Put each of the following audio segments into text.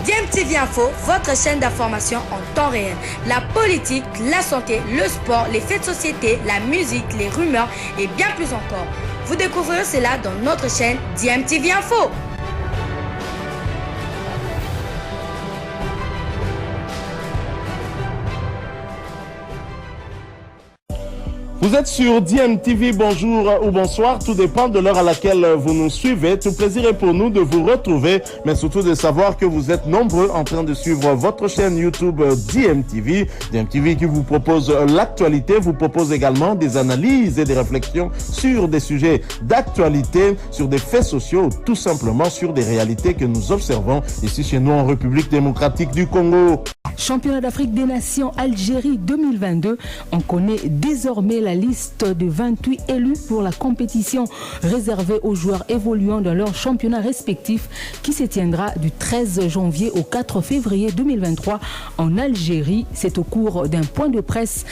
DMTV Info, votre chaîne d'information en temps réel. La politique, la santé, le sport, les faits de société, la musique, les rumeurs et bien plus encore. Vous découvrirez cela dans notre chaîne DMTV Info. Vous êtes sur DMTV, bonjour ou bonsoir, tout dépend de l'heure à laquelle vous nous suivez. Tout plaisir est pour nous de vous retrouver, mais surtout de savoir que vous êtes nombreux en train de suivre votre chaîne YouTube DMTV. DMTV qui vous propose l'actualité, vous propose également des analyses et des réflexions sur des sujets d'actualité, sur des faits sociaux, tout simplement sur des réalités que nous observons ici chez nous en République démocratique du Congo. Championnat d'Afrique des Nations Algérie 2022, on connaît désormais la liste de 28 élus pour la compétition réservée aux joueurs évoluant dans leurs championnats respectifs qui se tiendra du 13 janvier au 4 février 2023 en Algérie. C'est au cours d'un point de presse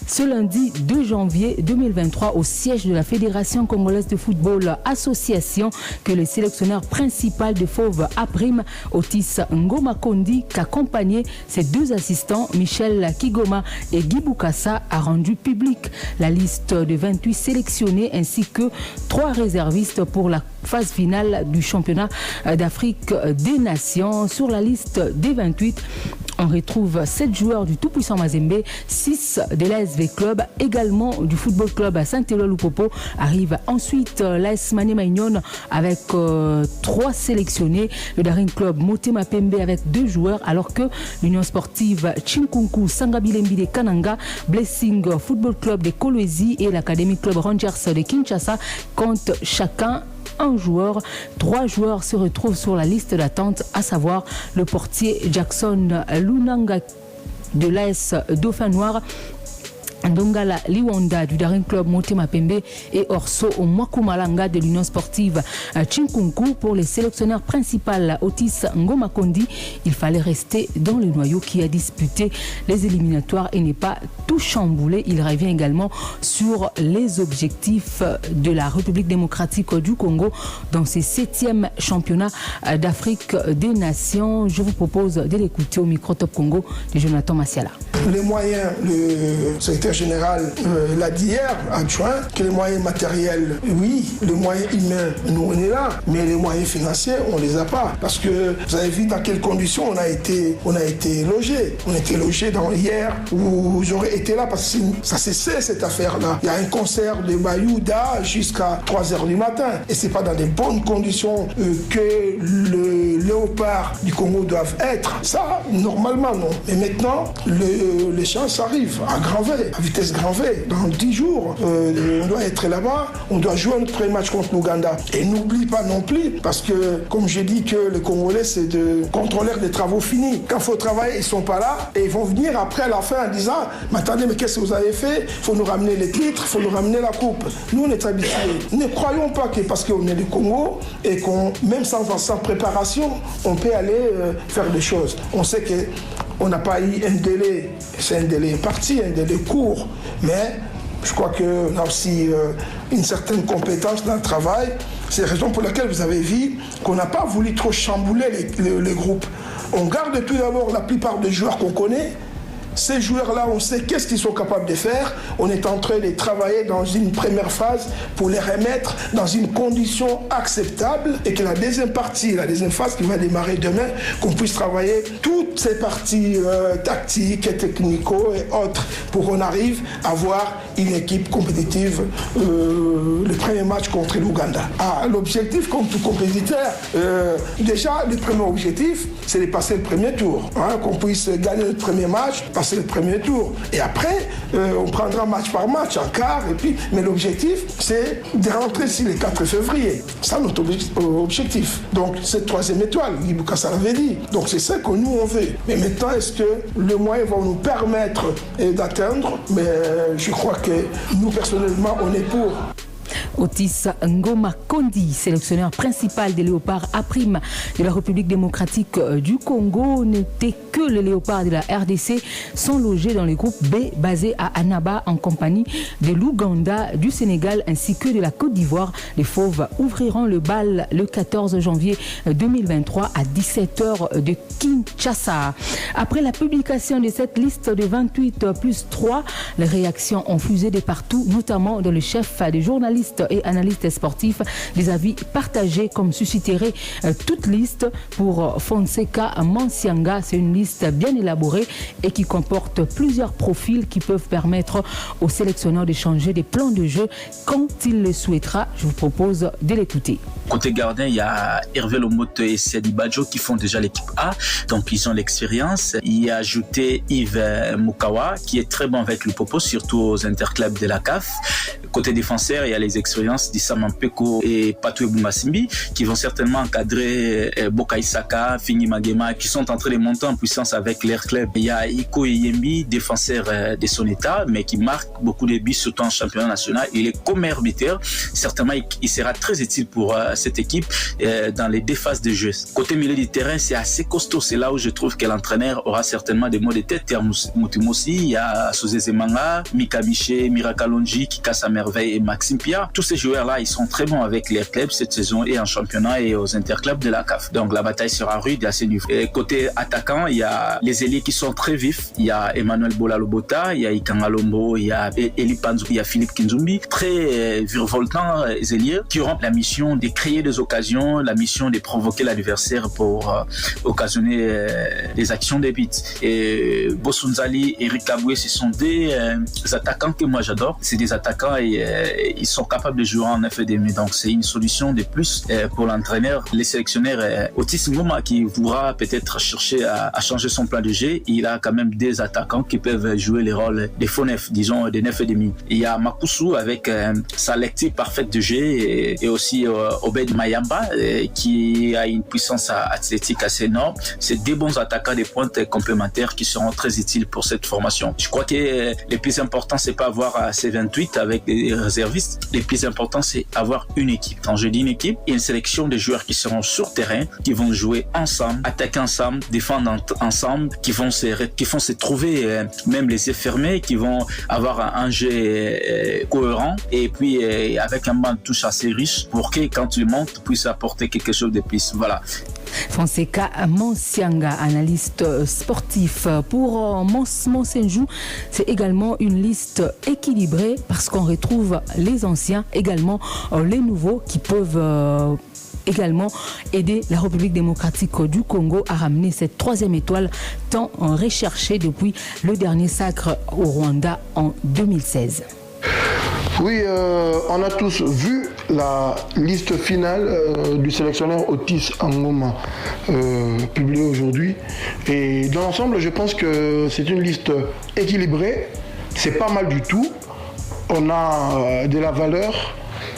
ce lundi 2 janvier 2023 au siège de la Fédération congolaise de football association que le sélectionneur principal des Fauves Aprim, Otis Ngoma Kondi, qu'accompagné ses deux assistants Michel Kigoma et Guy Boukassa, a rendu public la liste de 28 sélectionnés ainsi que 3 réservistes pour la phase finale du championnat d'Afrique des Nations. Sur la liste des 28, on retrouve 7 joueurs du tout-puissant Mazembe, 6 de l'ASV Club, également du Football Club à Saint-Éloi-Lupopo. Arrive ensuite l'AS Maniema Union avec 3 sélectionnés, le Daring Club Motema Pembe avec 2 joueurs, alors que l'Union Sportive Chinkunku Sangabilembi de Kananga, Blessing Football Club de Kolwezi et l'Académie Club Rangers de Kinshasa comptent chacun un joueur. 3 joueurs se retrouvent sur la liste d'attente, à savoir le portier Jackson Lunanga de l'AS Dauphin Noir, Ndongala Liwonda du Daring Club Motema Pembe et Orso Mwakumalanga de l'Union Sportive Chinkunku. Pour les sélectionneurs principaux Otis Ngoma Kondi, il fallait rester dans le noyau qui a disputé les éliminatoires et n'est pas tout chamboulé. Il revient également sur les objectifs de la République démocratique du Congo dans ses 7e championnats d'Afrique des Nations. Je vous propose de l'écouter au micro Top Congo de Jonathan Massiala. Les moyens, le secrétaire général l'a dit hier, adjoint, que les moyens matériels, oui, les moyens humains, nous on est là, mais les moyens financiers, on les a pas. Parce que vous avez vu dans quelles conditions on a été logés. On a été logés hier où j'aurais été là parce que ça cessait cette affaire-là. Il y a un concert de Bayouda jusqu'à 3h du matin. Et c'est pas dans des bonnes conditions que le léopard du Congo doivent être. Ça, normalement, non. Mais maintenant, les chances arrivent à grand V, à vitesse grand V. Dans 10 jours, on doit être là-bas, on doit jouer notre premier match contre l'Ouganda. Et n'oublie pas non plus, parce que, comme j'ai dit que les Congolais, c'est de contrôleurs des travaux finis. Quand il faut travailler, ils ne sont pas là et ils vont venir après à la fin en disant « Mais attendez, mais qu'est-ce que vous avez fait? Il faut nous ramener les titres, il faut nous ramener la coupe. » Nous, on est habitués. Ne croyons pas que parce qu'on est du Congo et qu'on, même sans préparation, on peut aller faire des choses. On sait que on n'a pas eu un délai, c'est un délai imparti, un délai court, mais je crois qu'on a aussi une certaine compétence dans le travail. C'est la raison pour laquelle vous avez vu qu'on n'a pas voulu trop chambouler les groupes. On garde tout d'abord la plupart des joueurs qu'on connaît. Ces joueurs-là, on sait qu'est-ce qu'ils sont capables de faire. On est en train de travailler dans une première phase pour les remettre dans une condition acceptable et que la deuxième partie, la deuxième phase qui va démarrer demain, qu'on puisse travailler toutes ces parties tactiques et technico et autres pour qu'on arrive à avoir une équipe compétitive le premier match contre l'Ouganda. L'objectif comme tout compétiteur, déjà le premier objectif, c'est de passer le premier tour. Qu'on puisse gagner le premier match, passer le premier tour. Et après, on prendra match par match, en quart, et puis, mais l'objectif, c'est de rentrer ici le 4 février. C'est notre objectif. Donc, cette 3e étoile, Guy Boukassa l'avait dit. Donc, c'est ça que nous, on veut. Mais maintenant, est-ce que les moyens vont nous permettre d'atteindre? Mais je crois que nous, personnellement, on est pour. Otis Ngoma Kondi, sélectionneur principal des léopards A' de la République démocratique du Congo, n'était que les léopards de la RDC sont logés dans le groupe B basé à Annaba en compagnie de l'Ouganda, du Sénégal ainsi que de la Côte d'Ivoire. Les Fauves ouvriront le bal le 14 janvier 2023 à 17h de Kinshasa. Après la publication de cette liste de 28 plus 3, les réactions ont fusé de partout, notamment dans le chef des journalistes et analystes sportifs. Des avis partagés comme susciterait toute liste pour Fonseca Mansianga. C'est une liste bien élaborée et qui comporte plusieurs profils qui peuvent permettre au sélectionneur de changer des plans de jeu quand il le souhaitera. Je vous propose de l'écouter. Côté gardien, il y a Hervé Lomote et Sedi Badjo qui font déjà l'équipe A, donc ils ont l'expérience. Il y a ajouté Yves Mukawa qui est très bon avec le popo, surtout aux interclubs de la CAF. Côté défenseur, il y a les expériences d'Issa Mampeko et Patou Eboumassimbi qui vont certainement encadrer Boka Isaka, Fini Magema qui sont en train de monter en puissance avec leur club. Il y a Iko Yembi, défenseur de son état, mais qui marque beaucoup de buts surtout en championnat national. Il est comme arbitre. Certainement, il sera très utile pour cette équipe dans les deux phases de jeu. Côté milieu du terrain, c'est assez costaud. C'est là où je trouve que l'entraîneur aura certainement des mots de tête. Il y a Moutimoussi, il y a Sosé Zemanga, Mika Miché, Mirakalonji, Kika Samerveille et Maxime Pia. Tous ces joueurs-là, ils sont très bons avec les clubs cette saison et en championnat et aux interclubs de la CAF. Donc la bataille sera rude à ce niveau. Et côté attaquant, il y a les ailiers qui sont très vifs. Il y a Emmanuel Bolalobota, il y a Ikanga Lombo, il y a Eli Panzou, il y a Philippe Kinzumbi. Très virevoltants ailiers qui auront la mission de créer des occasions, la mission de provoquer l'adversaire pour occasionner des actions de buts. Et Bossunzali et Eric Kaboué, ce sont des attaquants que moi j'adore. C'est des attaquants et ils sont capables de jouer en FDM. Donc c'est une solution de plus pour l'entraîneur. Les sélectionneurs Otis Ngoma qui voudra peut-être chercher à changer son plan de jeu, il a quand même des attaquants qui peuvent jouer les rôles des faux neufs, disons des neufs et demi. Il y a Makusu avec sa lecture parfaite de jeu et aussi Obed Mayamba qui a une puissance athlétique assez énorme. C'est des bons attaquants des pointes complémentaires qui seront très utiles pour cette formation. Je crois que le plus important, c'est pas avoir ces 28 avec des réservistes. Le plus important, c'est avoir une équipe. Quand je dis une équipe, il y a une sélection de joueurs qui seront sur terrain, qui vont jouer ensemble, attaquer ensemble, défendre ensemble, qui vont se trouver même les yeux fermés, qui vont avoir un jeu cohérent et puis avec un banc de touche assez riche pour que quand tu montes, tu puisses apporter quelque chose de plus. Voilà. Fonseca Mansianga, analyste sportif. Pour Monsenjou, c'est également une liste équilibrée parce qu'on retrouve les anciens, également les nouveaux qui peuvent également aider la République démocratique du Congo à ramener cette troisième étoile tant recherchée depuis le dernier sacre au Rwanda en 2016. Oui, on a tous vu la liste finale du sélectionneur Otis Ngoma publiée aujourd'hui. Et dans l'ensemble, je pense que c'est une liste équilibrée. C'est pas mal du tout. On a de la valeur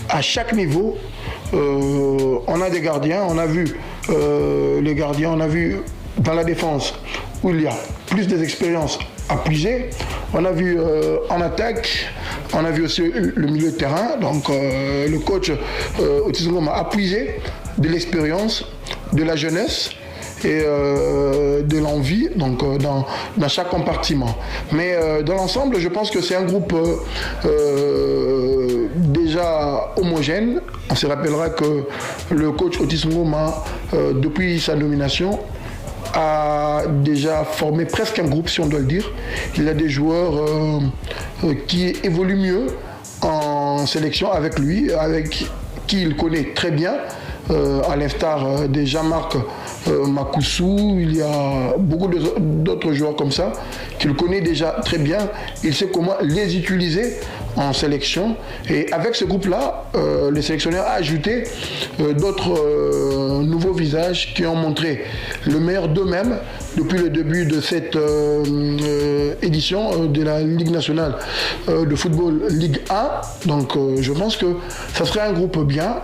à chaque niveau. On a des gardiens. On a vu les gardiens. On a vu dans la défense où il y a plus d'expérience à puiser. On a vu en attaque. On a vu aussi le milieu de terrain, donc le coach Otis Ngoma a puisé de l'expérience, de la jeunesse et de l'envie donc, dans chaque compartiment. Mais dans l'ensemble, je pense que c'est un groupe déjà homogène. On se rappellera que le coach Otis Ngoma, depuis sa nomination, a déjà formé presque un groupe, si on doit le dire. Il a des joueurs qui évoluent mieux en sélection avec lui, avec qui il connaît très bien, à l'instar de Jean-Marc Makusu. Il y a beaucoup d'autres joueurs comme ça qu'il connaît déjà très bien. Il sait comment les utiliser en sélection. Et avec ce groupe-là, le sélectionneur a ajouté d'autres nouveaux visages qui ont montré le meilleur d'eux-mêmes depuis le début de cette édition de la Ligue nationale de football Ligue 1. Donc je pense que ça serait un groupe bien.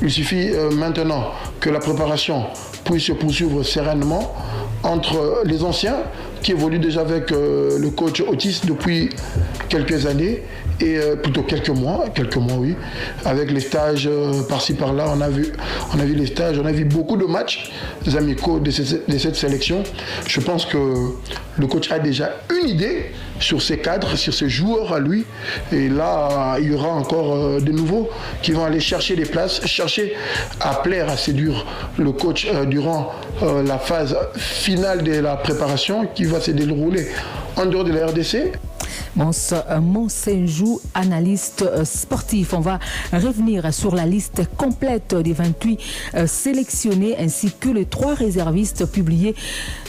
Il suffit maintenant que la préparation puisse se poursuivre sereinement entre les anciens qui évoluent déjà avec le coach Otis depuis quelques années Et plutôt quelques mois, oui. Avec les stages par-ci par-là, on a vu les stages, on a vu beaucoup de matchs amicaux de cette sélection. Je pense que le coach a déjà une idée sur ses cadres, sur ses joueurs à lui. Et là, il y aura encore de nouveaux qui vont aller chercher des places, chercher à plaire, à séduire le coach durant la phase finale de la préparation qui va se dérouler en dehors de la RDC. Monsenjou, analyste sportif. On va revenir sur la liste complète des 28 sélectionnés ainsi que les 3 réservistes publiés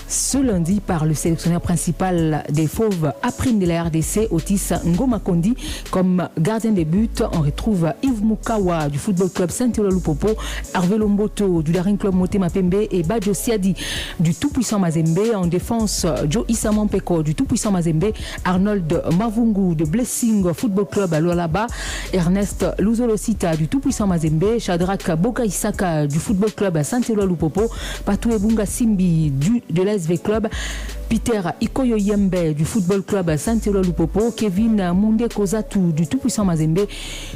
ce lundi par le sélectionneur principal des Fauves après de la RDC, Otis Ngoma Kondi. Comme gardien de but, on retrouve Yves Mukawa du Football Club Saint-Éloi Lupopo, Hervé Lomboto du Daring Club Motema Pembe et Badjo Siadi du tout-puissant Mazembe. En défense, Joe Issa Mampeko du tout-puissant Mazembe, Arnold Mavungu de Blessing Football Club à Lualaba, Ernest Luzolosita du tout-puissant Mazembe, Shadrack Boka Isaka du Football Club à Saint-Éloi Lupopo, Patou Ebunga Simbi de l'ASV Club, Peter Ikoyo Yembe du Football Club Saint-Éloi Lupopo, Kevin Munde Kozatu du tout-puissant Mazembe,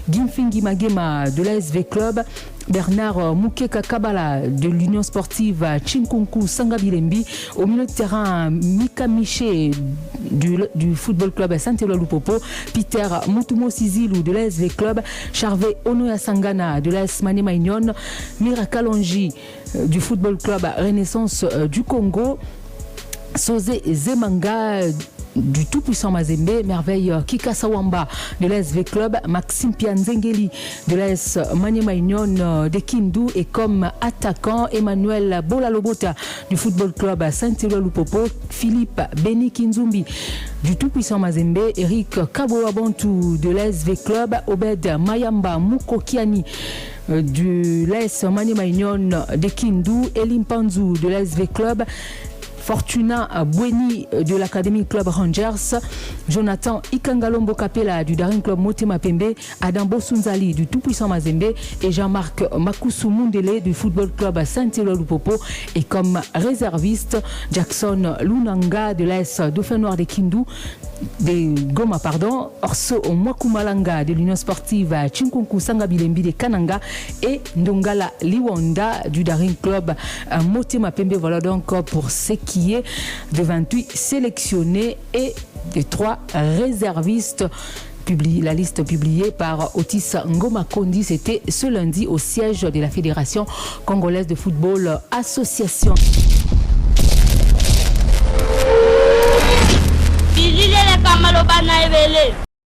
Gimfingi Magema de l'ASV Club, Bernard Mukeka Kabala de l'Union Sportive Chinkunku Sangabilembi. Au milieu de terrain, Mika Miché du Football Club Saint-Éloi Lupopo, Peter Mutumo Sizilou de l'ASV Club, Charvet Onoya Sangana de l'AS Manema Union, Mira Kalonji du Football Club Renaissance du Congo, Sosé Zemanga du tout-puissant Mazembe, Merveille Kika Sawamba de l'ASV Club, Maxime Pianzengeli de l'AS Maniema Union de Kindu et comme attaquant Emmanuel Bolalobota du Football Club Saint-Éloi Lupopo, Philippe Beni Kinzumbi du tout-puissant Mazembe, Eric Kaboabantu de l'ASV Club, Obed Mayamba Mukokiani de l'AS Maniema Union de Kindu, Elim Panzu de l'ASV Club, Fortuna Bweni de l'Académie Club Rangers, Jonathan Ikangalombo Kapela du Daring Club Motema Pembe, Adam Bosunzali du tout-puissant Mazembe et Jean-Marc Makusu Mundele du Football Club Saint-Éloi Lupopo. Et comme réserviste, Jackson Lunanga de l'AS Dauphin Noir de Kindu, de Goma, Orso Mwakumalanga de l'Union Sportive Chinkunku Sangabilembi de Kananga et Ndongala Liwonda du Daring Club Motema Pembe. Voilà donc pour ce qui est de 28 sélectionnés et de 3 réservistes. La liste publiée par Otis Ngoma Kondi, c'était ce lundi au siège de la Fédération congolaise de football association.